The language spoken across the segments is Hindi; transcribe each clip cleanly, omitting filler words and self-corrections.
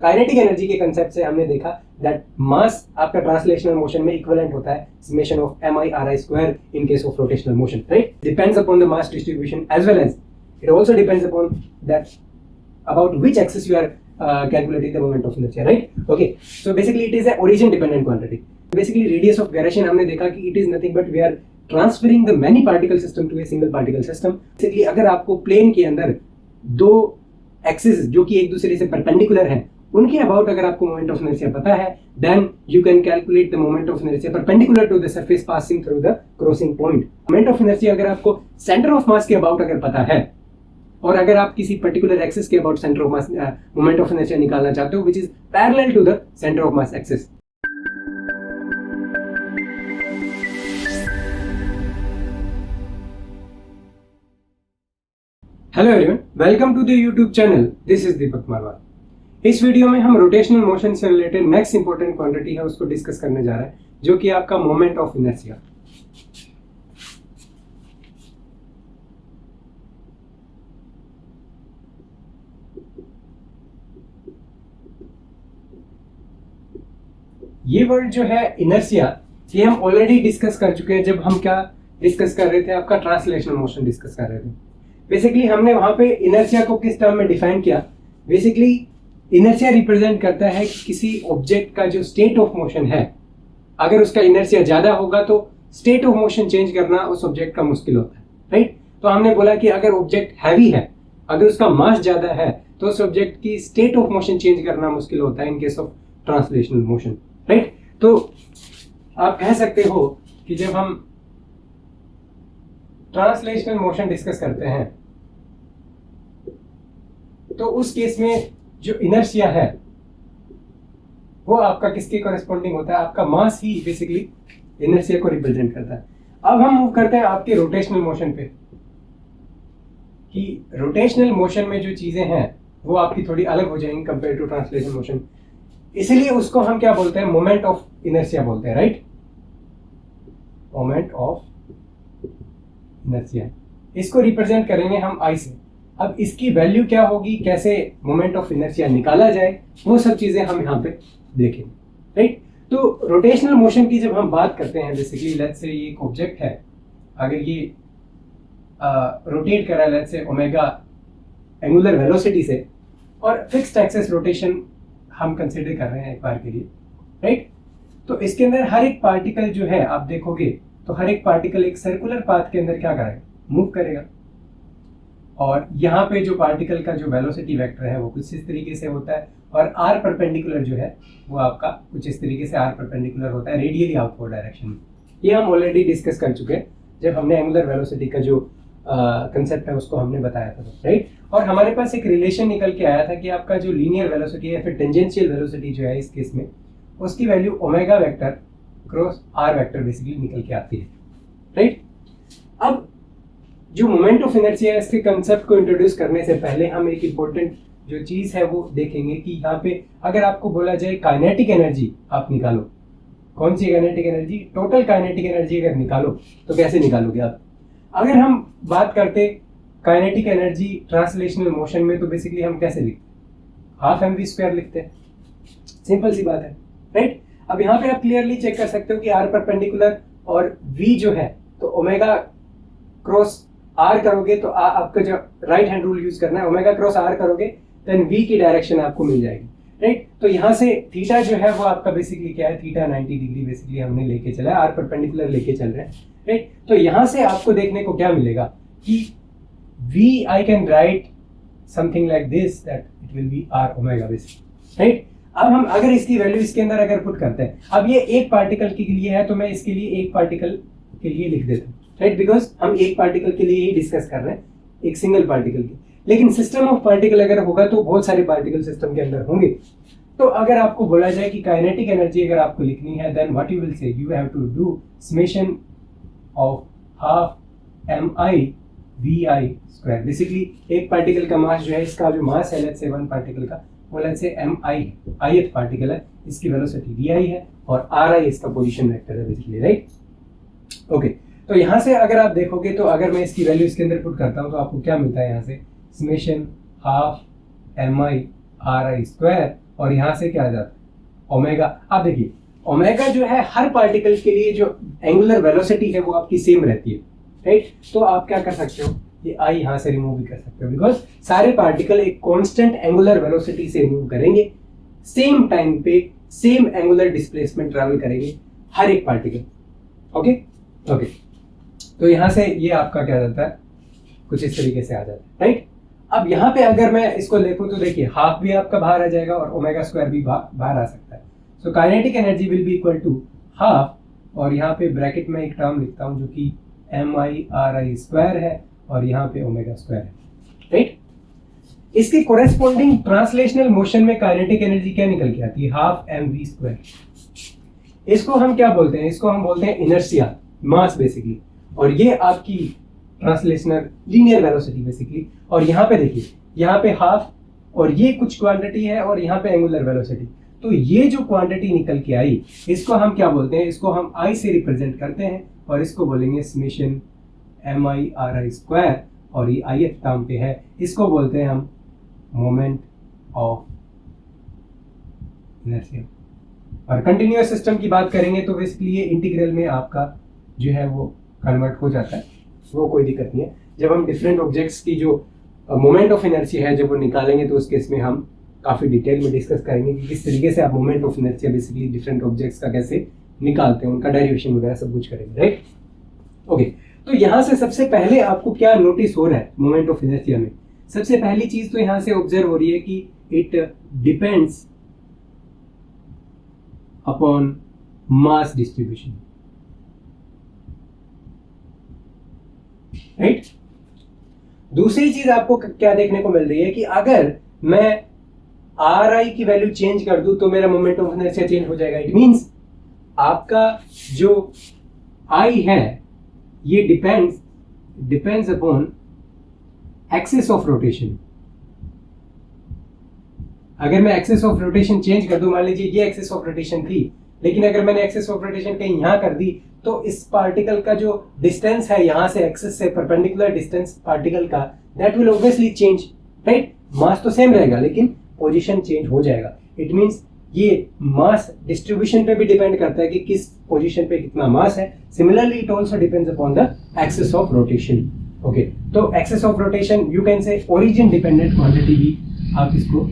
काइनेटिक एनर्जी के कंसेप्ट से हमने देखा दैट मास आपका ट्रांसलेशनल मोशन में इक्विवेलेंट होता है summation of mi/ri square in case of rotational motion, right? Depends upon the mass distribution as well as it also depends upon that about which axis you are calculating the moment of inertia, right? Okay, so basically it is a origin dependent quantity. Basically radius of gyration हमने देखा कि it is nothing but we are transferring the many particle system to a single particle system. Basically अगर आपको प्लेन के अंदर दो एक्सिस जो कि एक दूसरे से परपेंडिकुलर हैं उनके अबाउट अगर आपको मोमेंट ऑफ इनर्शिया पता है then you can calculate the moment of inertia perpendicular to the surface passing through the crossing point. Moment of inertia अगर आपको सेंटर ऑफ मास के अबाउट अगर पता है और अगर आप किसी पर्टिकुलर एक्सिस के about centre of mass moment of inertia निकालना चाहते हो which is parallel to the centre of mass axis. Hello everyone, welcome to the YouTube channel. This is Deepak Marwal. इस वीडियो में हम रोटेशनल मोशन से रिलेटेड नेक्स्ट इंपॉर्टेंट क्वांटिटी है उसको डिस्कस करने जा रहे हैं जो कि आपका मोमेंट ऑफ इनर्शिया. ये वर्ड जो है इनर्शिया ये हम ऑलरेडी डिस्कस कर चुके हैं जब हम क्या डिस्कस कर रहे थे, आपका ट्रांसलेशनल मोशन डिस्कस कर रहे थे. बेसिकली हमने वहां पे इनर्शिया को किस टर्म में डिफाइन किया. बेसिकली इनर्शिया रिप्रेजेंट करता है कि किसी ऑब्जेक्ट का जो स्टेट ऑफ मोशन है अगर उसका इनर्शिया ज्यादा होगा तो स्टेट ऑफ मोशन चेंज करना उस ऑब्जेक्ट का मुश्किल होता है, राइट? तो हमने बोला कि अगर ऑब्जेक्ट हैवी है, अगर उसका मास ज्यादा है तो उस ऑब्जेक्ट की स्टेट ऑफ मोशन चेंज करना मुश्किल होता है इन case of translational motion, right? तो आप कह सकते हो कि जब हम ट्रांसलेशनल मोशन डिस्कस करते हैं तो उस केस में जो इनर्शिया है वो आपका किसके कॉरेस्पॉन्डिंग होता है? आपका मास ही बेसिकली इनर्शिया को रिप्रेजेंट करता है. अब हम मूव करते हैं आपके रोटेशनल मोशन पे कि रोटेशनल मोशन में जो चीजें हैं वो आपकी थोड़ी अलग हो जाएंगी कंपेयर टू ट्रांसलेशनल मोशन. इसलिए उसको हम क्या बोलते हैं? मोमेंट ऑफ इनर्शिया बोलते हैं, राइट? Moment of inertia. इसको रिप्रेजेंट करेंगे हम आई से. अब इसकी वैल्यू क्या होगी, कैसे मोमेंट ऑफ इनर्शिया निकाला जाए, वो सब चीजें हम यहाँ पे देखेंगे, राइट? तो रोटेशनल मोशन की जब हम बात करते हैं बेसिकली लेट्स से ये एक ऑब्जेक्ट है, अगर ये रोटेट कर रहा है let's say omega angular velocity से और फिक्स्ड एक्सिस रोटेशन हम कंसिडर कर रहे हैं एक बार के लिए, राइट? तो इसके अंदर हर एक पार्टिकल जो है आप देखोगे तो हर एक पार्टिकल एक सर्कुलर पाथ के अंदर क्या करेगा? मूव करेगा. और यहाँ पे जो पार्टिकल का जो वेलोसिटी वेक्टर है वो कुछ इस तरीके से होता है और आर परपेंडिकुलर जो है वो आपका कुछ इस तरीके से आर परपेंडिकुलर होता है रेडियली आउटवर्ड डायरेक्शन में. ये हम ऑलरेडी डिस्कस कर चुके हैं जब हमने एंगुलर वेलोसिटी का जो कंसेप्ट है उसको हमने बताया था, राइट? और हमारे पास एक रिलेशन निकल के आया था कि आपका जो लीनियर वेलोसिटी है फिर टेंजेंशियल वेलोसिटी जो है इस केस में उसकी value omega vector cross r vector basically निकल के आती है, राइट? अब जो मोमेंट ऑफ इनर्शिया है इसके कंसेप्ट को इंट्रोड्यूस करने से पहले हम एक इंपॉर्टेंट जो चीज है वो देखेंगे कि यहाँ पे अगर आपको बोला जाए काइनेटिक एनर्जी आप निकालो, कौन सी kinetic energy? Total kinetic energy अगर निकालो तो कैसे निकालोगे आप? अगर हम बात करते काइनेटिक एनर्जी ट्रांसलेशनल मोशन में तो बेसिकली हम कैसे लिखते? हाफ mv स्क्वायर लिखते हैं. सिंपल सी बात है, राइट? अब यहाँ पे आप क्लियरली चेक कर सकते हो कि आर परपेंडिकुलर और v जो है तो ओमेगा क्रॉस आर करोगे तो आपका जो राइट हैंड रूल यूज करना है, ओमेगा क्रॉस आर करोगे देन v की डायरेक्शन आपको मिल जाएगी, राइट? तो यहाँ से थीटा जो है वो आपका बेसिकली क्या है? थीटा 90 डिग्री बेसिकली हमने लेके चला है, आर परपेंडिकुलर लेके चल रहे हैं, राइट? तो यहाँ से आपको देखने को क्या मिलेगा कि v I can write something like this that it will be r omega basically, right? अब हम अगर इसकी वैल्यू इसके अंदर अगर पुट करते हैं, अब ये एक पार्टिकल के लिए है तो मैं इसके लिए एक पार्टिकल के लिए लिख देता हूँ, राइट? बिकॉज हम एक पार्टिकल के लिए ही डिस्कस कर रहे हैं, एक सिंगल पार्टिकल की. लेकिन सिस्टम ऑफ पार्टिकल अगर होगा तो बहुत सारे पार्टिकल सिस्टम के अंदर होंगे. तो अगर आपको बोला जाए कि काइनेटिक एनर्जी अगर आपको लिखनी है then what you will say, you have to do summation of half mi vi square. Basically एक पार्टिकल का मास जो है, इसका जो मास है लेट्स से वन पार्टिकल का वो let's say mi ith particle है, इसकी वेलोसिटी vi है और ri इसका पोजीशन वेक्टर है बेसिकली, राइट? ओके, तो यहाँ से अगर आप देखोगे तो अगर मैं इसकी वैल्यू इसके अंदर पुट करता हूँ तो आपको क्या मिलता है? यहाँ से summation half mi ri square और यहाँ से क्या आ जाता है ओमेगा। अब देखिए ओमेगा जो है हर पार्टिकल के लिए जो एंगुलर वेलोसिटी है वो आपकी सेम रहती है, राइट। तो आप क्या कर सकते हो, ये आई यहाँ से रिमूव भी कर सकते हो, बिकॉज सारे पार्टिकल एक कांस्टेंट एंगुलर वेलोसिटी से मूव करेंगे, सेम टाइम पे सेम एंगुलर डिस्प्लेसमेंट ट्रैवल करेंगे हर एक पार्टिकल। ओके ओके, तो यहाँ से ये आपका क्या जाता है, कुछ इस तरीके से आ जाता है, राइट। अब यहाँ पे अगर मैं इसको देखूं तो देखिए हाफ भी आपका बाहर आ जाएगा और ओमेगा स्क्वायर भी बाहर आ सकता है। So kinetic energy will be equal to half, और यहाँ पे ब्रैकेट में एक टर्म लिखता हूँ जो कि MI/RI स्क्वायर है और यहाँ पे ओमेगा स्क्वायर है, राइट। इसके कोरेस्पॉन्डिंग ट्रांसलेशनल मोशन में काइनेटिक एनर्जी क्या निकल के आती है, हाफ mv स्क्वायर। इसको हम क्या बोलते हैं, इसको हम बोलते हैं इनर्शिया मास बेसिकली, और ये आपकी ट्रांसलेशनल लीनियर वेलोसिटी बेसिकली। और यहाँ पे देखिए यहाँ पे हाफ और ये कुछ क्वांटिटी है और यहाँ पे एंगुलर वेलोसिटी, तो ये जो क्वांटिटी निकल के आई इसको हम क्या बोलते हैं, इसको हम आई से रिप्रेजेंट करते हैं और इसको बोलेंगे समेशन MI/RI स्क्वायर, और ये आई टर्म पे है, इसको बोलते हैं हम मोमेंट ऑफ इनर्शिया। और कंटिन्यूअस सिस्टम की बात करेंगे तो बेसिकली ये इंटीग्रल में आपका जो है वो कन्वर्ट हो जाता है, वो कोई दिक्कत नहीं है। जब हम डिफरेंट ऑब्जेक्ट्स की जो मोमेंट ऑफ इनर्शिया है जब वो निकालेंगे तो उस केस में हम काफ़ी डिटेल में डिस्कस करेंगे कि किस तरीके से आप moment of inertia basically different objects का कैसे निकालते हैं, उनका डेरिवेशन वगैरह सब कुछ करेंगे, राइट। ओके, तो यहाँ से सबसे पहले आपको क्या नोटिस हो रहा है मोमेंट ऑफ इनर्शिया में, सबसे पहली चीज तो यहाँ से ऑब्जर्व हो रही है कि it depends upon mass distribution, right. दूसरी चीज आपको क्या देखने को मिल रही है कि अगर मैं RI की वैल्यू चेंज कर दूं तो मेरा मोमेंट ऑफ इनर्शिया चेंज हो जाएगा। इट मींस आपका जो I है ये depends upon axis of rotation. अगर मैं एक्सिस ऑफ रोटेशन चेंज कर दूं, मान लीजिए ये एक्सिस ऑफ रोटेशन थी, लेकिन अगर मैंने एक्सिस ऑफ रोटेशन कहीं यहां कर दी तो इस पार्टिकल का जो डिस्टेंस है यहां से एक्सिस से परपेंडिकुलर डिस्टेंस पार्टिकल का, that will obviously change, right. Mass तो सेम रहेगा लेकिन पोजीशन चेंज हो जाएगा। इट मींस ये मास डिस्ट्रीब्यूशन पे भी डिपेंड करता है कि किस पोजीशन पे कितना मास है। Similarly it also depends upon the axis of rotation. Okay, तो axis of rotation you can say origin dependent quantity भी आप इसको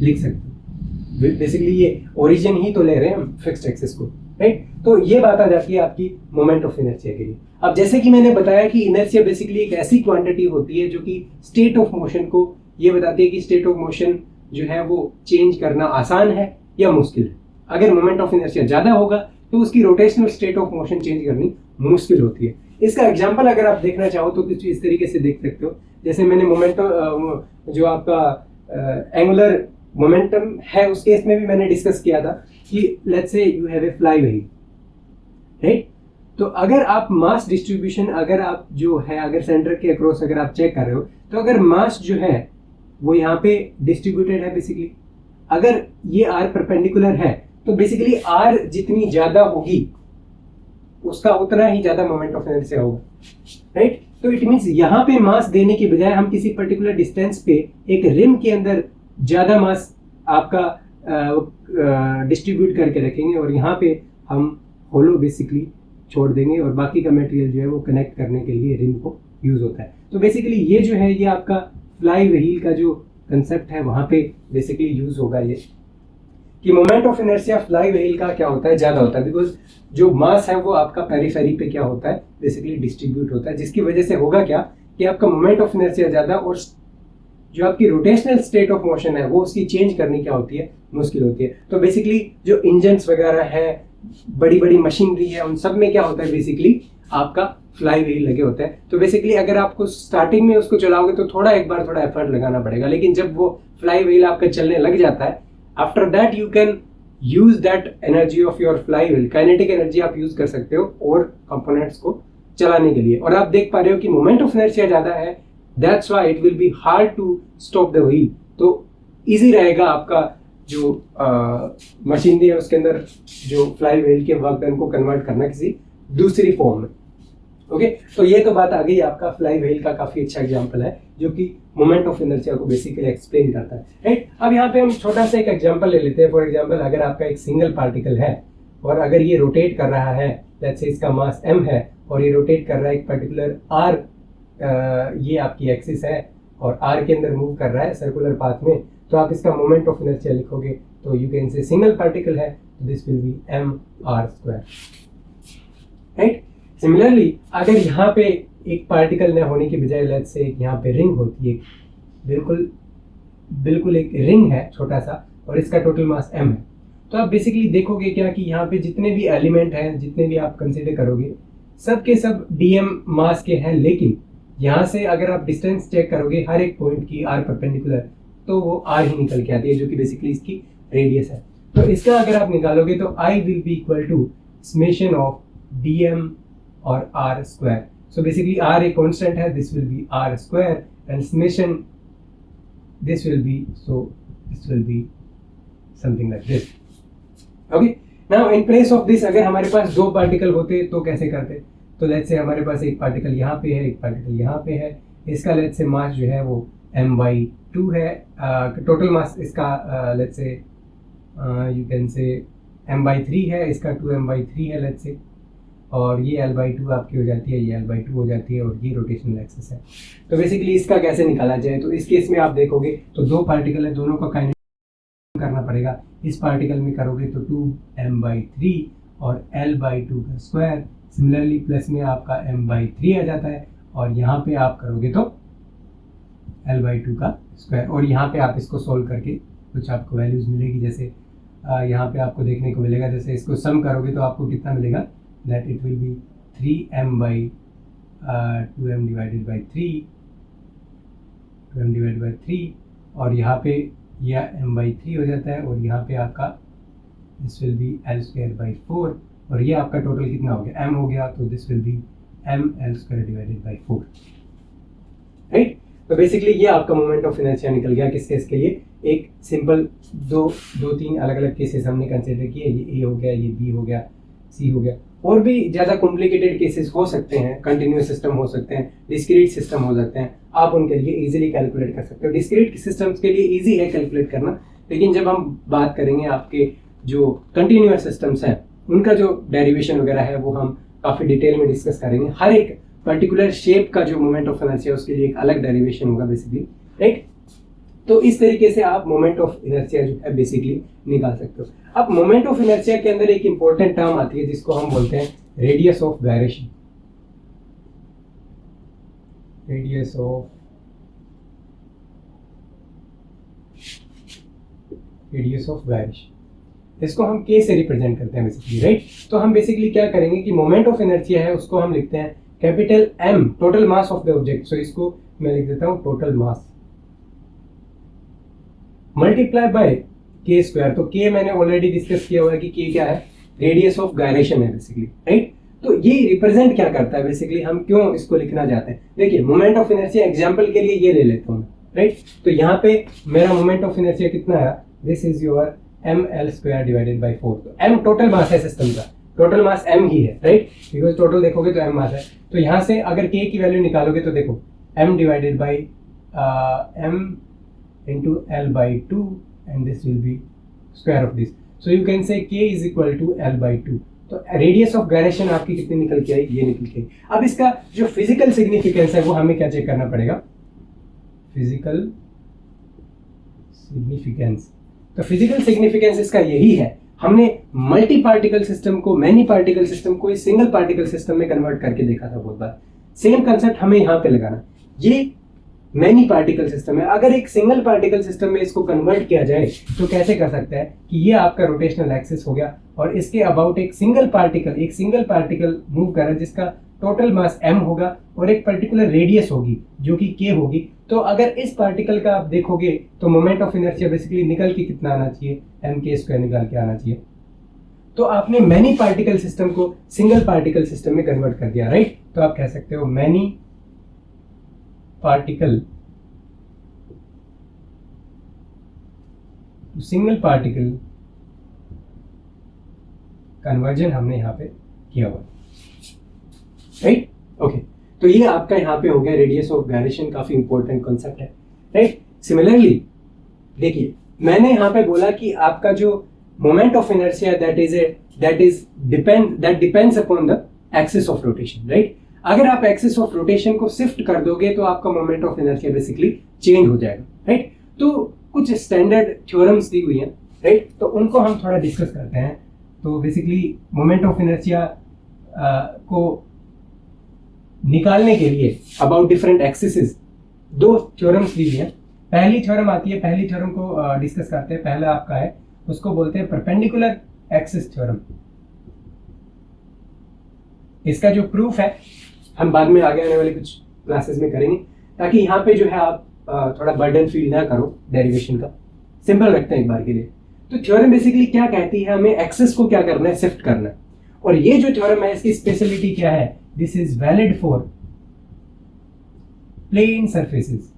लिख सकते हो। बेसिकली ये ओरिजिन ही तो ले रहे हैं हम फिक्स्ड एक्सिस को, राइट। तो ये बात आ जाती है आपकी मोमेंट ऑफ इनर्शिया के लिए। अब जैसे कि मैंने बताया कि इनर्शिया बेसिकली एक ऐसी क्वांटिटी होती है जो कि स्टेट ऑफ मोशन को ये बताती है कि स्टेट ऑफ मोशन जो है वो चेंज करना आसान है या मुश्किल है। अगर मोमेंट ऑफ इनर्शिया ज्यादा होगा तो उसकी rotational state of motion change करनी मुश्किल होती है। इसका एग्जांपल अगर आप देखना चाहो तो कुछ इस तरीके से देख सकते हो, जैसे मैंने मोमेंट जो आपका एंगुलर मोमेंटम है उस केस में भी मैंने डिस्कस किया था कि let's say you have a fly wheel, right. तो अगर आप मास डिस्ट्रीब्यूशन अगर आप जो है अगर सेंटर के अक्रॉस अगर आप चेक कर रहे हो तो अगर मास जो है वो यहाँ पे डिस्ट्रीब्यूटेड है बेसिकली, अगर ये R परपेंडिकुलर है तो बेसिकली R जितनी ज्यादा होगी उसका उतना ही ज्यादा मोमेंट ऑफ इनर्शिया होगा, राइट। तो इट मींस यहाँ पे मास देने के बजाय हम किसी पर्टिकुलर डिस्टेंस पे एक रिम के अंदर ज्यादा मास आपका डिस्ट्रीब्यूट करके रखेंगे और यहाँ पे हम होलो बेसिकली छोड़ देंगे और बाकी का मटेरियल जो है वो कनेक्ट करने के लिए रिम को यूज होता है। तो बेसिकली ये जो है ये आपका फ्लाई व्हील का जो कंसेप्ट है वहां पे बेसिकली यूज होगा ये कि moment of inertia fly wheel का क्या होता है, ज्यादा होता है, बिकॉज जो मास है वो आपका पेरिफेरी पे क्या होता है बेसिकली डिस्ट्रीब्यूट होता है, जिसकी वजह से होगा क्या कि आपका मोमेंट ऑफ इनर्शिया ज्यादा और जो आपकी रोटेशनल स्टेट ऑफ मोशन है वो उसकी चेंज करनी क्या होती है मुश्किल होती है। तो बेसिकली जो इंजन्स वगैरह है, बड़ी बड़ी मशीनरी है, उन सब में क्या होता है बेसिकली आपका फ्लाई व्हील लगे होते हैं। तो बेसिकली अगर आपको स्टार्टिंग में उसको चलाओगे तो थोड़ा एक बार थोड़ा एफर्ट लगाना पड़ेगा, लेकिन जब वो फ्लाई व्हील आपका चलने लग जाता है after that you can use that energy of your fly wheel, kinetic energy आप यूज कर सकते हो और कंपोनेंट्स को चलाने के लिए। और आप देख पा रहे हो कि मोमेंट ऑफ इनर्शिया ज्यादा है, that's why it will be hard to stop the wheel. तो इजी रहेगा आपका जो मशीनरी है उसके अंदर जो फ्लाई व्हील के वर्क डन को कन्वर्ट करना किसी दूसरी फॉर्म में, ओके तो ये तो बात आ गई आपका फ्लाई व्हील का, काफी अच्छा एग्जांपल है जो कि मोमेंट ऑफ इनर्शिया को बेसिकली एक्सप्लेन करता है, राइट। अब यहाँ पे हम छोटा सा एक एग्जांपल ले लेते हैं। फॉर एग्जांपल अगर आपका एक सिंगल पार्टिकल है और अगर ये रोटेट कर रहा है, लेट्स से इसका मास m है और ये रोटेट कर रहा है एक पर्टिकुलर r, ये आपकी एक्सिस है और r के अंदर मूव कर रहा है सर्कुलर पाथ में, तो आप इसका मोमेंट ऑफ इनर्शिया लिखोगे तो यू कैन से सिंगल पार्टिकल है तो this will B mr², right. Similarly अगर यहाँ पे एक पार्टिकल न होने की बजाय लेट्स से यहाँ पे रिंग होती है, बिल्कुल एक रिंग है छोटा सा और इसका टोटल मास m है, तो आप बेसिकली देखोगे क्या कि यहाँ पे जितने भी एलिमेंट हैं, जितने भी आप कंसीडर करोगे सब के सब dm मास के हैं, लेकिन यहाँ से अगर आप डिस्टेंस चेक करोगे हर एक पॉइंट की r परपेंडिकुलर तो वो r ही निकल के आती है जो कि बेसिकली इसकी रेडियस है। तो इसका अगर आप निकालोगे तो I will be equal to summation of dm और r²। So basically r a constant है, this will be r² and summation this will be, so this will be something like this. Okay, now in place of this अगर हमारे पास दो पार्टिकल होते तो कैसे करते? तो लेट्स से हमारे पास एक पार्टिकल यहाँ पे है, एक पार्टिकल यहाँ पे है, इसका लेट्स से मास जो है वो m/2 है, टोटल मास इसका लेट्स से यू कैन से m/3 है, इसका 2m/3 है लेट्स से, और ये L/2 आपकी हो जाती है, ये L/2 हो जाती है और ये रोटेशनल एक्सिस है। तो बेसिकली इसका कैसे निकाला जाए, तो इस केस में आप देखोगे तो दो पार्टिकल है, दोनों का काइनेटिक करना पड़ेगा। इस पार्टिकल में करोगे तो 2m/3 और L/2 का स्क्वायर, सिमिलरली प्लस में आपका m/3 आ जाता है और यहाँ पे आप करोगे तो L/2 का स्क्वायर, और यहाँ पे आप इसको सोल्व करके कुछ आपको वैल्यूज मिलेगी। जैसे यहाँ पे आपको देखने को मिलेगा, जैसे इसको सम करोगे तो आपको कितना मिलेगा, that it will be 3m/2m divided by 3 और यहाँ पे यह m/3 हो जाता है और यहाँ पे आपका this will be L²/4 और ये आपका टोटल कितना हो गया, m हो गया, तो this will be mL² divided by 4, right. तो बेसिकली ये आपका मोमेंट ऑफ इनर्शिया निकल गया। किस केस के लिए, एक सिंपल दो तीन अलग अलग केसेस हमने कंसिडर किए, ये A हो गया, ये B हो गया, C हो गया, और भी ज़्यादा कॉम्प्लिकेटेड केसेस हो सकते हैं, कंटिन्यूस सिस्टम हो सकते हैं, डिस्क्रीट सिस्टम हो सकते हैं, आप उनके लिए इजीली कैलकुलेट कर सकते हो। डिस्क्रीट सिस्टम्स के लिए इजी है कैलकुलेट करना, लेकिन जब हम बात करेंगे आपके जो कंटिन्यूस सिस्टम्स हैं उनका जो डेरिवेशन वगैरह है वो हम काफ़ी डिटेल में डिस्कस करेंगे। हर एक पर्टिकुलर शेप का जो मोमेंट ऑफ इनर्शिया है उसके लिए एक अलग डेरिवेशन होगा बेसिकली, राइट। तो इस तरीके से आप मोमेंट ऑफ इनर्शिया जो है बेसिकली निकाल सकते हो। अब मोमेंट ऑफ इनर्शिया के अंदर एक इंपॉर्टेंट टर्म आती है जिसको हम बोलते हैं radius of gyration. Radius of gyration, इसको हम के से रिप्रेजेंट करते हैं बेसिकली, राइट। तो हम बेसिकली क्या करेंगे कि मोमेंट ऑफ इनर्शिया है उसको हम लिखते हैं capital M, total mass of the object. So इसको मैं लिख देता हूं total mass multiply by k²। तो k मैंने ऑलरेडी डिस्कस किया हुआ है कि k क्या है, रेडियस ऑफ गायरेशन है बेसिकली, राइट। तो ये रिप्रेजेंट क्या करता है बेसिकली, हम क्यों इसको लिखना चाहते हैं। देखिए मोमेंट ऑफ इनर्शिया एग्जांपल के लिए ये ले लेता हूँ, राइट। तो यहाँ पे मेरा मोमेंट ऑफ इनर्शिया कितना है, this is your mL² divided by 4। तो m टोटल मास है सिस्टम का, टोटल मास m ही है, राइट, बिकॉज टोटल देखोगे तो m मास है। तो यहाँ से अगर k की वैल्यू निकालोगे तो देखो m divided by m into L/2 and this will be square of this, so you can say k is equal to L/2। तो रेडियस ऑफ गायरेशन आपकी कितनी निकल के आई, ये निकल के आई। अब इसका जो फिजिकल सिग्निफिकेंस है वो हमें क्या चेक करना पड़ेगा, फिजिकल सिग्निफिकेंस। तो फिजिकल सिग्निफिकेंस इसका यही है, हमने मल्टी पार्टिकल सिस्टम को, मैनी पार्टिकल सिस्टम को इस सिंगल पार्टिकल सिस्टम में कन्वर्ट करके देखा था बहुत बार। सेम कंसेप्ट हमें यहाँ पे लगाना, ये मैनी पार्टिकल सिस्टम है। अगर एक सिंगल पार्टिकल सिस्टम में इसको कन्वर्ट किया जाए तो कैसे कर सकते हैं कि ये आपका रोटेशनल एक्सिस हो गया और इसके अबाउट एक सिंगल पार्टिकल मूव कर रहा है जिसका टोटल मास m होगा और एक पर्टिकुलर रेडियस होगी जो कि k होगी। तो अगर इस पार्टिकल का आप देखोगे तो मोमेंट ऑफ इनर्शिया बेसिकली निकल के कितना आना चाहिए, mk² निकाल के आना चाहिए। तो आपने मैनी पार्टिकल सिस्टम को सिंगल पार्टिकल सिस्टम में कन्वर्ट कर दिया, राइट। तो आप कह सकते हो many particle single particle conversion हमने यहां पे किया हुआ, राइट। ओके, तो ये आपका यहाँ पे हो गया रेडियस ऑफ गायरेशन, काफी इंपॉर्टेंट कॉन्सेप्ट है, राइट। सिमिलरली देखिए, मैंने यहाँ पे बोला कि आपका जो moment of inertia that depends upon the axis of rotation, right. अगर आप एक्सिस ऑफ रोटेशन को शिफ्ट कर दोगे तो आपका moment of inertia basically change हो जाएगा, राइट। तो कुछ स्टैंडर्ड थ्योरम्स दी हुई हैं, राइट, तो उनको हम थोड़ा डिस्कस करते हैं। तो बेसिकली मोमेंट ऑफ इनर्शिया को निकालने के लिए अबाउट डिफरेंट एक्सिसेस दो थ्योरम्स दी हुई हैं। पहली थ्योरम आती है, पहली थ्योरम को डिस्कस करते हैं। पहला आपका है, उसको बोलते हैं परपेंडिकुलर एक्सिस थ्योरम। इसका जो प्रूफ है हम बाद में आगे आने वाले कुछ क्लासेस में करेंगे, ताकि यहाँ पे जो है आप थोड़ा बर्डन फील ना करो डेरिवेशन का, सिंपल रखते हैं एक बार के लिए। तो थ्योरम बेसिकली क्या कहती है, हमें एक्सिस को क्या करना है, शिफ्ट करना है। और ये जो थ्योरम है इसकी स्पेशलिटी क्या है, this is valid for plane surfaces.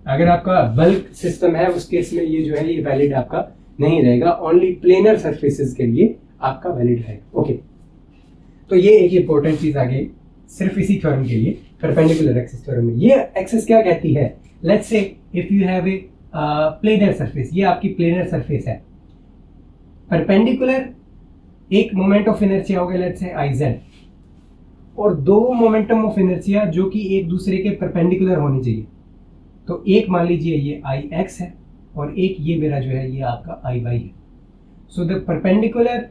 अगर आपका बल्क सिस्टम है उस केस में ये जो है ये वैलिड आपका नहीं रहेगा, ओनली प्लेनर सरफेसेस के लिए आपका वैलिड रहेगा। ओके, तो ये एक इंपॉर्टेंट चीज आगे सिर्फ इसी थ्योरम के लिए, परपेंडिकुलर एक्सिस थ्योरम में। ये एक्सिस क्या कहती है, let's say if you have a planar surface, ये आपकी प्लेनर सरफेस है, परपेंडिकुलर एक मोमेंट ऑफ इनर्शिया हो गया लेट्स से आई जेड, और दो मोमेंटम ऑफ इनर्शिया जो कि एक दूसरे के परपेंडिकुलर होनी चाहिए। तो एक मान लीजिए ये आई एक्स है और एक ये मेरा जो है ये आपका आई वाई है। So the perpendicular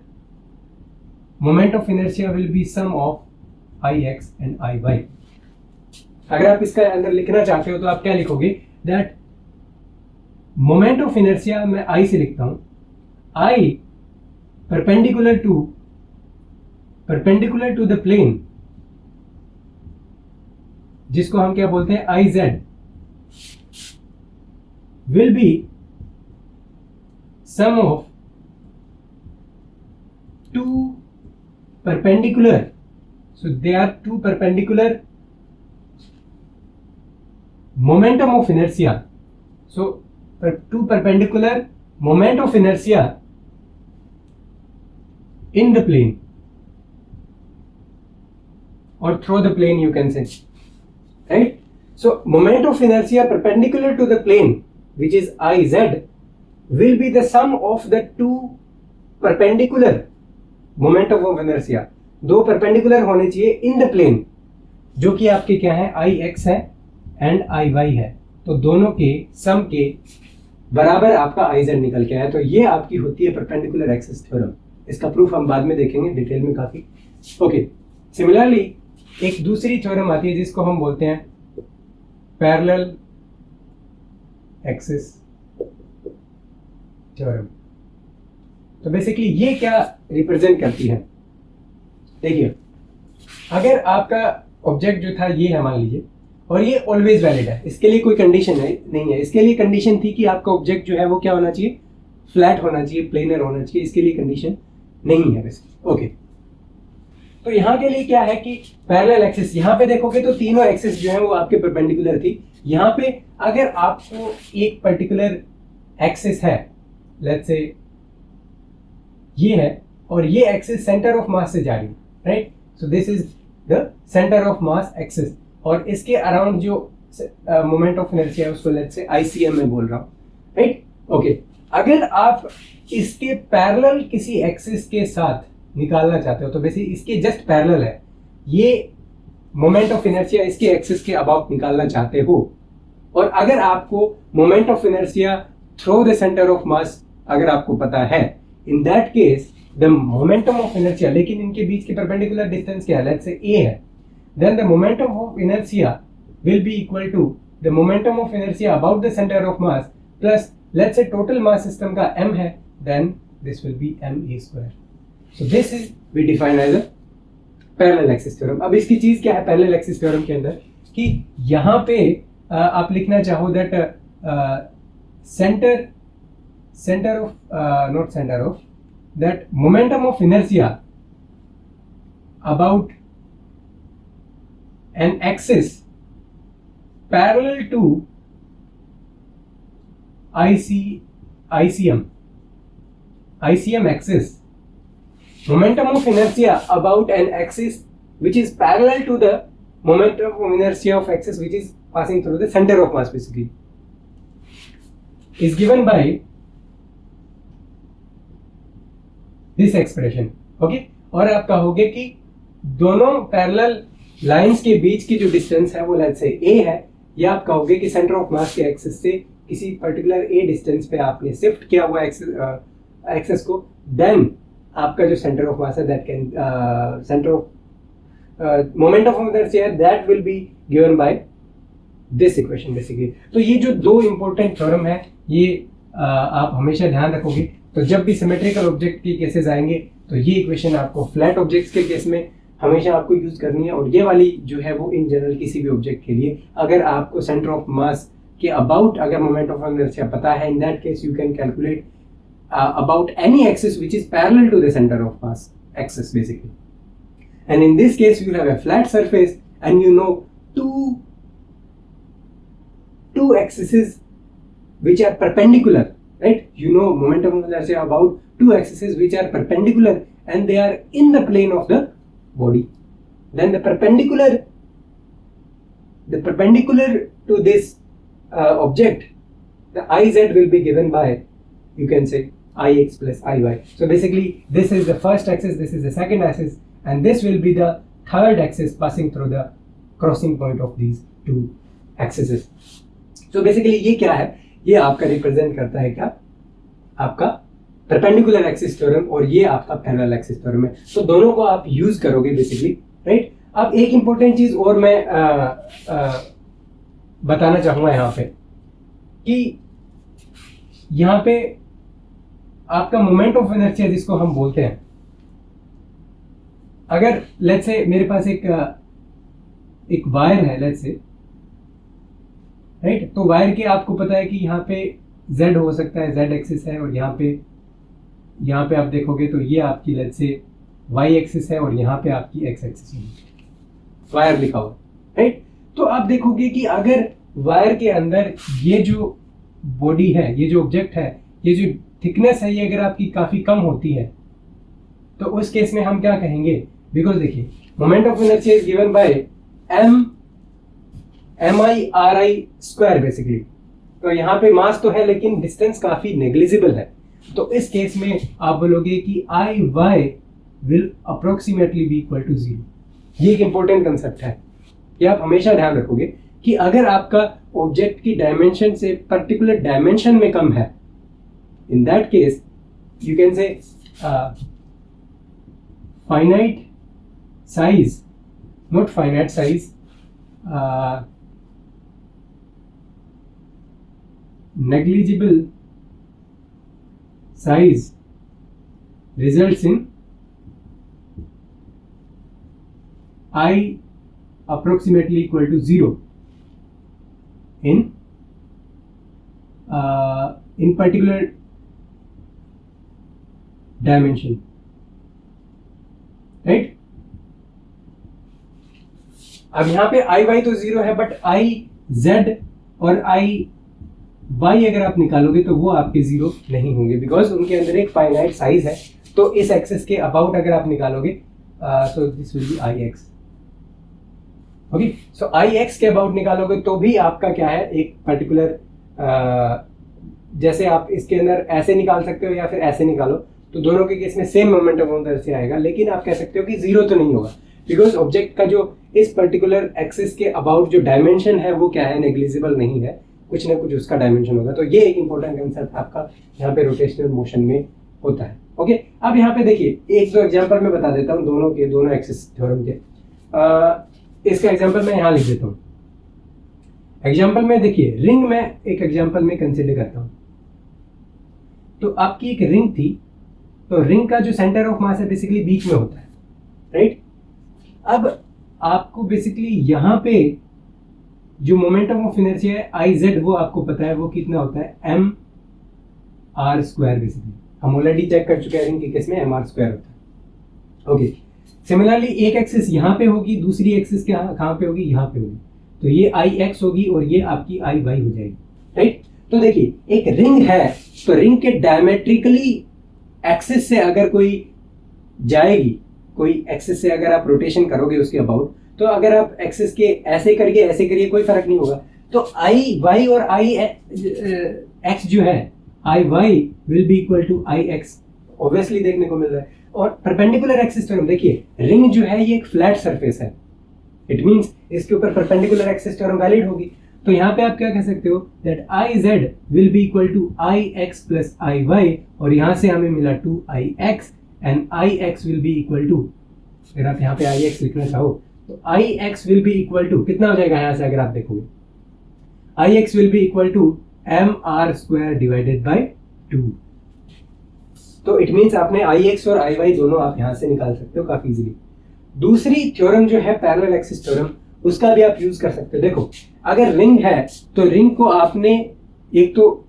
moment of inertia will be sum of I x and I y. अगर आप इसका अंदर लिखना चाहते हो तो आप क्या लिखोगे, दैट मोमेंट ऑफ इनर्शिया मैं आई से लिखता हूं, आई परपेंडिकुलर टू द प्लेन, जिसको हम क्या बोलते हैं I Z, will be sum of two perpendicular, so they are two perpendicular momentum of inertia, so two perpendicular moment of inertia in the plane or through the plane you can say, right. So moment of inertia perpendicular to the plane which is Iz will be the sum of the two perpendicular momentum of inertia, दो perpendicular होने चाहिए in the plane, जो कि आपके क्या है Ix है and Iy है, तो दोनों के सम के बराबर आपका Iz निकल के आया। तो ये आपकी होती है परपेंडिकुलर एक्सिस थ्योरम। इसका प्रूफ हम बाद में देखेंगे डिटेल में काफी। ओके, सिमिलरली एक दूसरी थ्योरम आती है जिसको हम बोलते हैं पैरेलल एक्सिस थ्योरम। तो बेसिकली ये क्या रिप्रेजेंट करती है, देखिए अगर आपका ऑब्जेक्ट जो था ये है मान लीजिए, और ये ऑलवेज वैलिड है, इसके लिए कोई कंडीशन नहीं है। इसके लिए कंडीशन थी कि आपका ऑब्जेक्ट जो है वो क्या होना चाहिए, फ्लैट होना चाहिए, प्लेनर होना चाहिए। इसके लिए कंडीशन नहीं है वैसे। ओके, तो यहाँ के लिए क्या है कि पैरेलल एक्सिस, यहाँ पे देखोगे तो तीनों एक्सिस जो है वो आपके परपेंडिकुलर थी। यहाँ पे अगर आपको एक पर्टिकुलर एक्सिस है, लेट्स से ये है, और ये एक्सिस सेंटर ऑफ मास से जा रही है, right. So this is the centre of mass axis, और इसके अराउंड जो मोमेंट ऑफ इनर्शिया है उसको लेट्स से आईसीएम में बोल रहा हूँ, राइट। ओके, अगर आप इसके पैरेलल किसी एक्सिस के साथ निकालना चाहते हो तो बेसिकली इसके जस्ट पैरेलल है, ये मोमेंट ऑफ इनर्शिया इसके एक्सिस के अबाउट निकालना चाहते हो, और अगर आपको moment of inertia through the centre of मास अगर आपको पता है, इन that case the momentum of inertia, लेकिन इनके बीच के परपेंडिकुलर डिस्टेंस क्या है, लेट्स से a है, then the momentum of inertia will be equal to the momentum of inertia about the centre of mass plus let's say total mass system का m है, then this will be ma²। So this is we define as a parallel axis theorem. अब इसकी चीज क्या है पैरेलल एक्सिस थ्योरम के अंदर, कि यहाँ पे आप लिखना चाहो that center of that momentum of inertia about an axis parallel to ICM axis momentum of inertia about an axis which is parallel to the momentum of inertia of axis which is passing through the center of mass basically is given by this expression. okay? और आप कहोगे कि दोनों पैरेलल लाइंस के बीच की जो डिस्टेंस है वो लेट्स से a है, या आप कहोगे कि सेंटर ऑफ मास के एक्सिस से किसी पर्टिकुलर a डिस्टेंस पे आपने शिफ्ट किया हुआ एक्सिस को, देन आपका जो सेंटर ऑफ मास है that can centre of moment of inertia that will be given by this equation basically. तो ये जो दो इंपॉर्टेंट थ्योरम है ये आप हमेशा ध्यान रखोगे. तो जब भी सिमेट्रिकल ऑब्जेक्ट के केसेस आएंगे तो ये इक्वेशन आपको फ्लैट ऑब्जेक्ट्स के केस में हमेशा आपको यूज करनी है, और ये वाली जो है वो इन जनरल किसी भी ऑब्जेक्ट के लिए अगर आपको सेंटर ऑफ मास के अबाउट अगर मोमेंट ऑफ इनर्शिया पता है, इन that case you can calculate about any axis which is parallel to the center of mass axis basically. And in this case you have a flat surface and you know two axes which are perpendicular, right? You know momentum of inertia about two axes which are perpendicular and they are in the plane of the body. Then the perpendicular to this object, the iz will be given by, you can say, ix plus iy. So basically this is the first axis, this is the second axis, and this will be the third axis passing through the crossing point of these two axes. So basically ये क्या है, ये आपका रिप्रेजेंट करता है क्या, आपका परपेंडिकुलर एक्सिस थ्योरम, और ये आपका पैरेलल एक्सिस थ्योरम है. तो दोनों को आप यूज करोगे बेसिकली, राइट. अब एक इंपॉर्टेंट चीज और मैं बताना चाहूंगा यहाँ पे कि यहाँ पे आपका मोमेंट ऑफ इनर्शिया जिसको हम बोलते हैं, अगर लेट्स से मेरे पास एक वायर है लेट्स से, राइट. तो वायर के आपको पता है कि यहाँ पे z हो सकता है, z एक्सिस है, और यहाँ पे आप देखोगे तो ये आपकी लेट्स से y एक्सिस है, और यहाँ पे आपकी x एक्सिस है, वायर लिखा हुआ, राइट. तो आप देखोगे कि अगर वायर के अंदर ये जो बॉडी है, ये जो ऑब्जेक्ट है, ये जो थिकनेस है, ये अगर आपकी काफी कम होती है तो उस केस में हम क्या कहेंगे, बिकॉज देखिए moment of inertia is given by mi square basically. तो यहाँ पे मास तो है लेकिन डिस्टेंस काफी नेग्लिजिबल है, तो इस केस में आप बोलोगे कि I Y will approximately be equal to 0. ये एक इंपॉर्टेंट कंसेप्ट है, ये आप हमेशा ध्यान रखोगे कि अगर आपका ऑब्जेक्ट की डायमेंशन से पर्टिकुलर डायमेंशन में कम है, in that case you can say finite size, not finite size, negligible size results in I approximately equal to 0 in particular dimension, right. अब यहाँ पे आई वाई तो 0 है, बट आई जेड और आई वाई अगर आप निकालोगे तो वो आपके 0 नहीं होंगे, बिकॉज उनके अंदर एक फाइनाइट साइज है. तो इस एक्सिस के अबाउट अगर आप निकालोगे so this will be I x. Okay, so I x के अबाउट निकालोगे तो भी आपका क्या है, एक पर्टिकुलर जैसे आप इसके अंदर ऐसे निकाल सकते हो या फिर ऐसे निकालो, तो दोनों के केस में सेम मोमेंट ऑफ इनर्शिया से आएगा, लेकिन आप कह सकते हो कि 0 तो नहीं होगा, बिकॉज ऑब्जेक्ट का जो इस पर्टिकुलर एक्सिस के अबाउट जो डायमेंशन है वो क्या है, नेग्लिजिबल नहीं है, कुछ ना कुछ उसका डायमेंशन होगा. तो ये एक इंपॉर्टेंट कंसेप्ट आपका यहाँ पे रोटेशनल मोशन में होता है. ओके, अब यहाँ पे देखिए एक दो एग्जांपल मैं बता देता हूँ दोनों एक्सिस थ्योरम के. इसका एग्जांपल मैं यहाँ लिख देता हूँ. एग्जांपल में देखिए रिंग में एक एग्जांपल में कंसिडर करता हूँ. तो आपकी एक रिंग थी, तो रिंग का जो सेंटर ऑफ मास है बेसिकली बीच में होता है, राइट. अब आपको बेसिकली यहाँ पे जो मोमेंटम ऑफ इनर्शिया है आई जेड, वो आपको पता है वो कितना होता है, एम आर स्क्वायर. बेसिकली हम ऑलरेडी चेक कर चुके हैं रिंग के केस में एम आर स्क्वायर होता है. ओके, सिमिलरली एक एक्सिस यहाँ पे होगी, दूसरी एक्सिस कहाँ पे होगी, यहाँ पे होगी, तो ये आई एक्स होगी और ये आपकी आई वाई हो जाएगी, राइट. तो देखिए एक रिंग है, तो रिंग के डायमेट्रिकली एक्सिस से अगर कोई जाएगी, कोई एक्सिस से अगर आप रोटेशन करोगे उसके अबाउट, तो अगर आप एक्सिस के ऐसे करिए कोई फर्क नहीं होगा। तो आई वाई और आई एक्स जो है, I Y will be equal to I X, obviously देखने को मिल रहा है। और परपेंडिकुलर एक्सिस थ्योरम, देखिए रिंग जो है ये एक फ्लैट सरफेस है, इट मींस इसके ऊपर परपेंडिकुलर एक्सिस थ्योरम वैलिड होगी। तो यहाँ पे आप क्या कह सकते हो, that I Z will be equal to I X plus I Y, और यहाँ से हमें मिला 2ix and I X will be equal to, अगर आप यहाँ पे आई एक्स लिखना चाहो तो I X will be equal to कितना हो जाएगा यहाँ से अगर आप देखोगे, I X will be equal to M R square divided by 2। तो इट मीन्स आपने आई एक्स और आई वाई दोनों आप यहाँ से निकाल सकते हो काफी इजीली। दूसरी थ्योरम जो है पैरेलल एक्सिस थ्योरम, उसका भी आप यूज कर सकते हो। देखो अगर रिंग है तो रिंग को आपने एक तो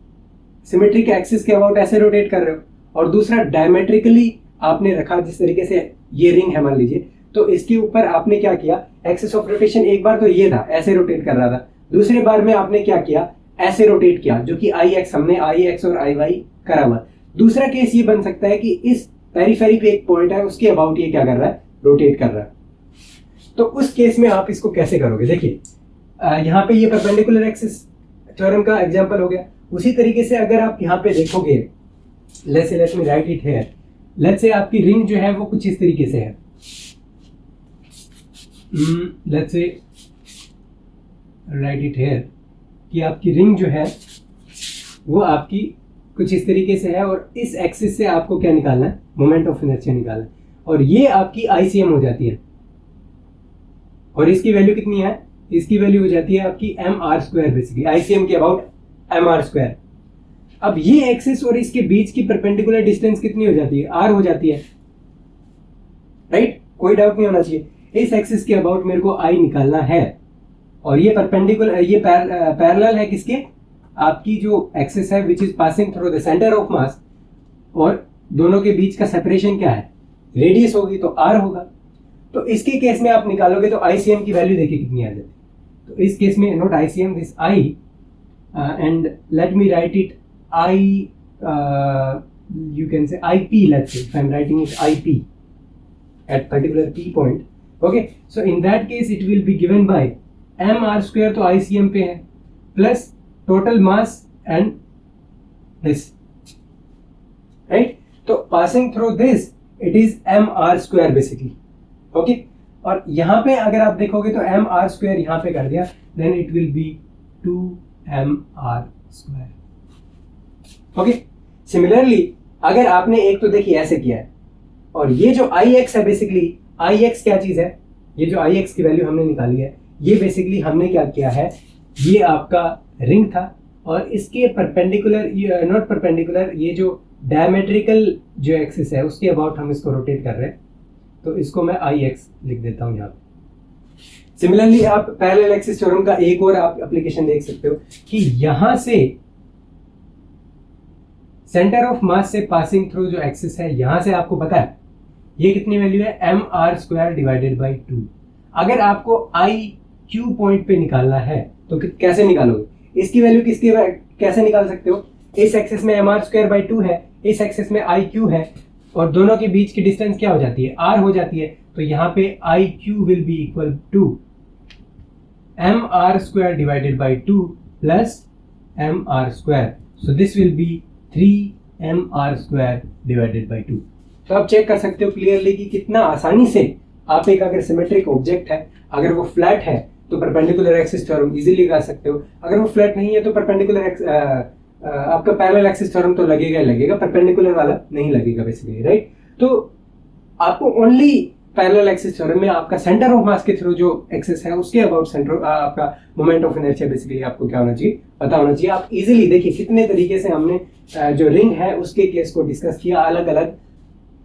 सिमेट्रिक एक्सिस के अबाउट ऐसे रोटेट कर रहे हो, और दूसरा डायमेट्रिकली आपने रखा, जिस तरीके से ये रिंग है मान लीजिए, तो इसके ऊपर आपने क्या किया, एक्सिस ऑफ रोटेशन एक बार तो ये था ऐसे रोटेट कर रहा था, दूसरे बार में आपने क्या किया, ऐसे रोटेट किया, जो कि आई एक्स, हमने आई एक्स और आई वाई करा हुआ। दूसरा केस ये बन सकता है कि इस पेरिफेरी पे एक पॉइंट है, उसके अबाउट ये क्या कर रहा है, रोटेट कर रहा है। तो उस केस में आप इसको कैसे करोगे, देखिए यहाँ पे ये परपेंडिकुलर एक्सिस थ्योरम का एग्जांपल हो गया। उसी तरीके से अगर आप यहाँ पे देखोगे, let's me right it here, let's say आपकी रिंग जो है वो कुछ इस तरीके से है, let's say right it here कि आपकी रिंग जो है वो आपकी कुछ इस तरीके से है, और इस एक्सिस से आपको क्या निकालना है, मोमेंट ऑफ इनर्शिया निकालना है, और ये आपकी आईसीएम हो जाती है, और इसकी वैल्यू कितनी है, इसकी वैल्यू हो जाती है आपकी m are square, basically ICM के अबाउट एम आर स्क्वायर। अब ये एक्सिस और इसके बीच की परपेंडिकुलर डिस्टेंस कितनी हो जाती है, आर हो जाती है, राइट, कोई डाउट नहीं होना चाहिए। इस एक्सिस के अबाउट मेरे को आई निकालना है, और ये परपेंडिकुलर, ये पैरेलल है किसके, आपकी जो एक्सिस है which is passing through the centre of मास, और दोनों के बीच का सेपरेशन क्या है, रेडियस होगी तो आर होगा। तो इसके केस में आप निकालोगे तो आईसीएम की वैल्यू देखिए कितनी आ जाती है। तो इस केस में note ICM, this I, and let me right it I, you can say IP, let's say if I'm writing it IP at particular P point, okay, so in that case it will be given by mr square, तो ICM पे है, plus total mass and this, right, तो passing through this it is mr square basically, okay, और यहाँ पे अगर आप देखोगे तो mr square यहाँ पे कर दिया, then it will be 2mr square, okay. Similarly अगर आपने एक तो देखिए ऐसे किया है, और ये जो आई एक्स है, बेसिकली आई एक्स क्या चीज है, ये जो आई एक्स की वैल्यू हमने निकाली है, ये बेसिकली हमने क्या किया है, ये आपका रिंग था, और इसके परपेंडिकुलर, नॉट परपेंडिकुलर, ये जो डायमेट्रिकल जो एक्सिस है उसके अबाउट हम इसको रोटेट कर रहे हैं, तो इसको मैं आई एक्स लिख देता हूं यहाँ पे। सिमिलरली आप पैरेलल एक्सिस थ्योरम का एक और आप एप्लीकेशन देख सकते हो कि यहां से सेंटर ऑफ मास से पासिंग थ्रू जो एक्सिस है, यहां से आपको पता है ये कितनी वैल्यू है, m are square divided by 2। अगर आपको आई क्यू पॉइंट पे निकालना है तो कैसे निकालोगे, इसकी वैल्यू किसकी कैसे निकाल सकते हो, इस एक्सिस में एम आर स्क्वायर बाई 2 है, इस एक्सिस में आई क्यू है, और दोनों के बीच की डिस्टेंस क्या हो जाती है, आर हो जाती है। तो यहाँ पे I q will be equal to M R square divided by 2 plus m are square, so this will be 3mr square divided by 2। तो आप चेक कर सकते हो क्लियरली कि कितना आसानी से आप एक, अगर सिमेट्रिक ऑब्जेक्ट है, अगर वो फ्लैट है तो परपेंडिकुलर एक्सिस थ्योरम इजीली लगा सकते हो, अगर वो फ्लैट नहीं है तो परपेंडिकुलर आपका पैरेलल एक्सिस थ्योरम तो लगेगा ही लगेगा, परपेंडिकुलर वाला नहीं लगेगा बेसिकली, राइट। तो आपको ओनली पैरेलल एक्सिस थ्योरम में आपका सेंटर ऑफ मास के थ्रू जो एक्सिस है उसके अबाउट सेंटर आपका मोमेंट ऑफ इनर्शिया बेसिकली आपको क्या होना चाहिए, पता होना चाहिए। आप इजीली देखिए कितने तरीके से हमने जो रिंग है उसके केस को डिस्कस किया, अलग अलग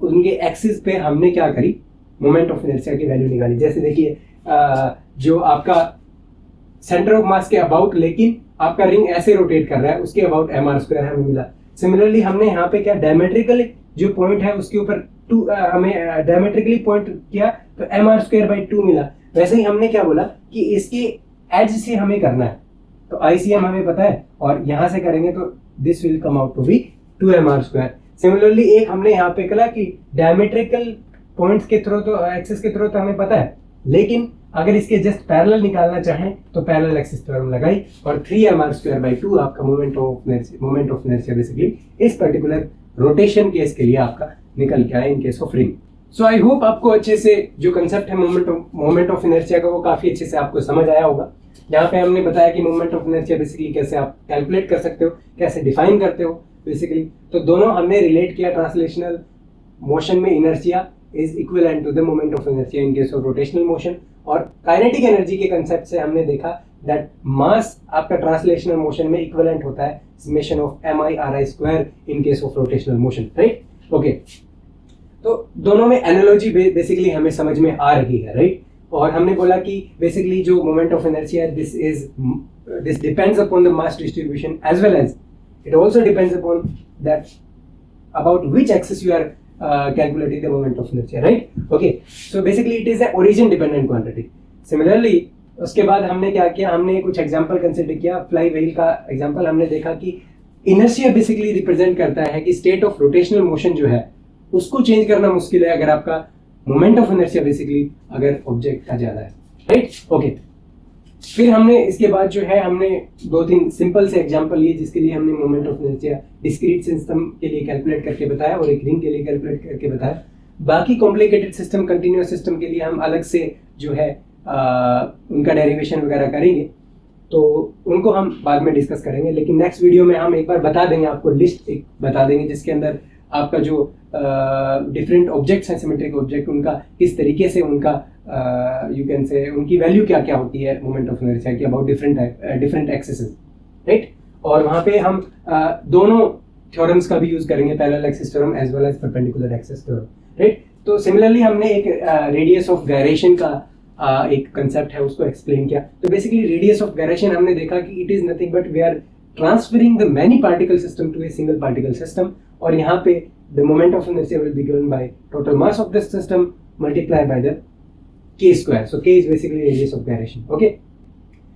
उनके एक्सिस पे हमने क्या करी, मोमेंट ऑफ इनर्शिया की वैल्यू निकाली। जैसे देखिए जो आपका सेंटर ऑफ मास के अबाउट, लेकिन आपका रिंग ऐसे रोटेट कर रहा है, उसके अबाउट एम आर स्क्वायर हमें मिला। सिमिलरली हमने यहाँ पे क्या डायमेट्रिकली जो पॉइंट है उसके ऊपर हमें डायमेट्रिकली पॉइंट किया तो एम आर स्क्वायर बाई 2 मिला। वैसे ही हमने क्या बोला कि इसके एज से हमें करना है, तो आईसीएम हमें पता है, और यहां से करेंगे तो this will come out to be 2mr square. Similarly एक हमने यहाँ पे कहा कि डायमेट्रिकल पॉइंट्स के थ्रू तो एक्सिस के थ्रू तो हमें पता है, लेकिन अगर इसके जस्ट पैरेलल निकालना चाहें तो पैरेलल एक्सिस थ्योरम लगाई और 3mr²/2 आपका मोमेंट ऑफ इनर्शिया बेसिकली इस पर्टिकुलर रोटेशन केस के लिए आपका निकल के आया इन case of ring. So I hope आपको अच्छे से जो कंसेप्ट है मोमेंट ऑफ इनर्शिया का वो काफी अच्छे से आपको समझ आया होगा। यहाँ पे हमने बताया कि मोमेंट ऑफ इनर्शिया बेसिकली कैसे आप कैलकुलेट कर सकते हो, कैसे डिफाइन करते हो बेसिकली। तो दोनों हमने रिलेट किया, ट्रांसलेशनल मोशन में inertia is equivalent to the moment of inertia in case of rotational motion, और काइनेटिक एनर्जी के कंसेप्ट से हमने देखा दैट मास आपका ट्रांसलेशनल मोशन में इक्विवेलेंट होता है summation of mi/ri² in case of rotational motion, right. Okay, तो दोनों में एनालॉजी बेसिकली हमें समझ में आ रही है, राइट। और हमने बोला कि बेसिकली जो moment of inertia this depends upon the mass distribution as well as it also depends upon that about which axis you are calculating the moment of inertia, right? Okay, so basically it is a origin dependent quantity. Similarly, उसके बाद हमने क्या किया, हमने कुछ एग्जांपल कंसीडर किया। फ्लाई व्हील का एग्जांपल हमने देखा कि इनर्शिया बेसिकली रिप्रेजेंट करता है कि स्टेट ऑफ रोटेशनल मोशन जो है उसको चेंज करना मुश्किल है अगर आपका मोमेंट ऑफ इनर्शिया बेसिकली अगर ऑब्जेक्ट का ज्यादा है, राइट। ओके, फिर हमने इसके बाद जो है हमने 2-3 सिंपल से एग्जांपल लिए जिसके लिए हमने moment of inertia discrete system के लिए कैलकुलेट करके बताया और एक रिंग के लिए कैलकुलेट करके बताया। बाकी कॉम्प्लिकेटेड सिस्टम, कंटिन्यूअस सिस्टम के लिए हम अलग से जो है उनका डेरिवेशन वगैरह करेंगे, तो उनको हम बाद में डिस्कस करेंगे। लेकिन नेक्स्ट वीडियो में हम एक बार बता देंगे, आपको लिस्ट एक बता देंगे जिसके अंदर आपका जो डिफरेंट ऑब्जेक्ट्स हैं, सिमेट्रिक ऑब्जेक्ट, उनका किस तरीके से उनका यू कैन से उनकी वैल्यू क्या क्या होती है मोमेंट ऑफ इनर्शिया की अबाउट डिफरेंट एक्सिस, राइट। और वहाँ पे हम दोनों थ्योरम्स का भी यूज करेंगे, parallel axis theorem as well as perpendicular axis theorem, right. तो सिमिलरली हमने एक रेडियस ऑफ गायरेशन का एक कंसेप्ट है उसको एक्सप्लेन किया। तो बेसिकली रेडियस ऑफ गायरेशन हमने देखा कि it is nothing but we are transferring the many particle system to a single particle system, और यहाँ पे the moment of inertia will be given by total mass of this system multiplied by the k square. So k is basically radius of gyration. Okay.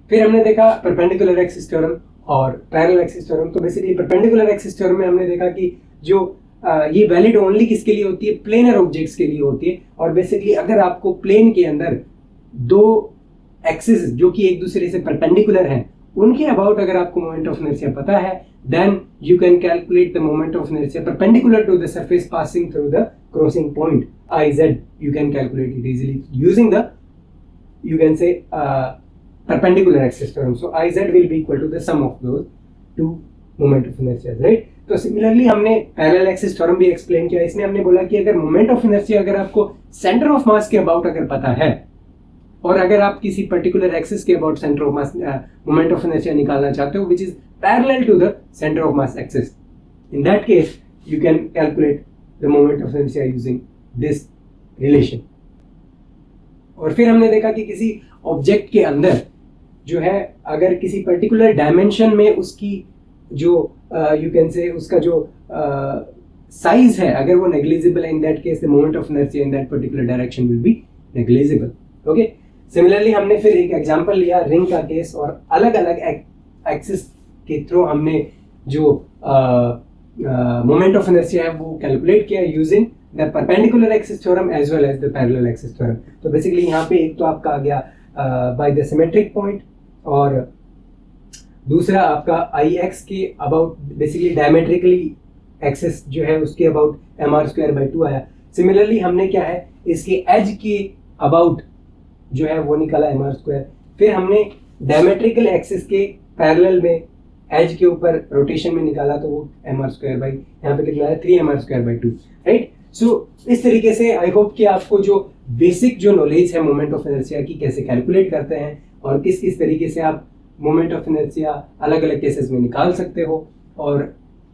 फिर हमने देखा perpendicular axis theorem और parallel axis theorem। तो basically perpendicular axis theorem में हमने देखा कि जो ये वैलिड ओनली किसके लिए होती है, प्लेनर ऑब्जेक्ट्स के लिए होती है। और बेसिकली अगर आपको प्लेन के अंदर दो एक्सिस जो कि एक दूसरे से परपेंडिकुलर हैं उनके अबाउट अगर आपको मोमेंट ऑफ इनर्शिया पता है, then you can calculate the moment of inertia perpendicular to the surface passing through the crossing point iz. You can calculate it easily using the, you can say, perpendicular axis theorem. So iz will be equal to the sum of those two moment of inertia, right? तो सिमिलरली हमने पैरेलल एक्सिस थ्योरम भी एक्सप्लेन किया। इसमें हमने बोला कि अगर मोमेंट ऑफ इनर्शिया अगर आपको सेंटर ऑफ मास के अबाउट अगर पता है और अगर आप किसी पर्टिकुलर एक्सिस के about centre of mass moment of inertia निकालना चाहते हो which is parallel to the centre of mass axis, in that case you can calculate the moment of inertia using this relation. और फिर हमने देखा कि किसी ऑब्जेक्ट के अंदर जो है अगर किसी पर्टिकुलर डायमेंशन में उसकी जो यू कैन से उसका जो साइज है अगर वो नेग्लिजिबल है, इन that case the moment of inertia in that particular direction will be negligible. Okay, similarly हमने फिर एक एग्जांपल लिया रिंग का केस और अलग अलग एक्सिस के थ्रू हमने जो मोमेंट ऑफ इनर्शिया है वो कैलकुलेट किया using the perpendicular axis theorem as well as the parallel axis theorem. तो बेसिकली यहाँ पे एक तो आपका आ गया बाय द सिमेट्रिक पॉइंट और दूसरा आपका आई एक्स के अबाउट बेसिकली डायमेट्रिकली एक्सिस जो है उसके अबाउट mr²/2 आया। सिमिलरली हमने क्या है इसके एज के अबाउट जो है वो निकाला mr²। फिर हमने डायमेट्रिकल एक्सिस के पैरेलल में एज के ऊपर रोटेशन में निकाला तो वो mr² यहाँ पे कितना है 3mr²/2, राइट। सो इस तरीके से आई होप कि आपको जो बेसिक जो नॉलेज है मोमेंट ऑफ इनर्शिया की कैसे कैलकुलेट करते हैं और किस किस तरीके से आप मोमेंट ऑफ इनर्शिया अलग अलग केसेस में निकाल सकते हो और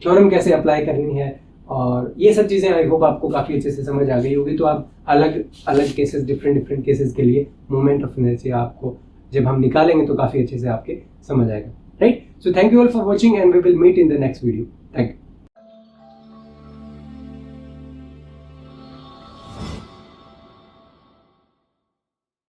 थ्योरम कैसे अप्लाई करनी है और ये सब चीज़ें आई होप आपको काफ़ी अच्छे से समझ आ गई होगी। तो आप अलग अलग केसेस डिफरेंट केसेस के लिए मोमेंट ऑफ इनर्शिया आपको जब हम निकालेंगे तो काफ़ी अच्छे से आपके समझ आएगा, right. So thank you all for watching and we will meet in the next video. Thank you.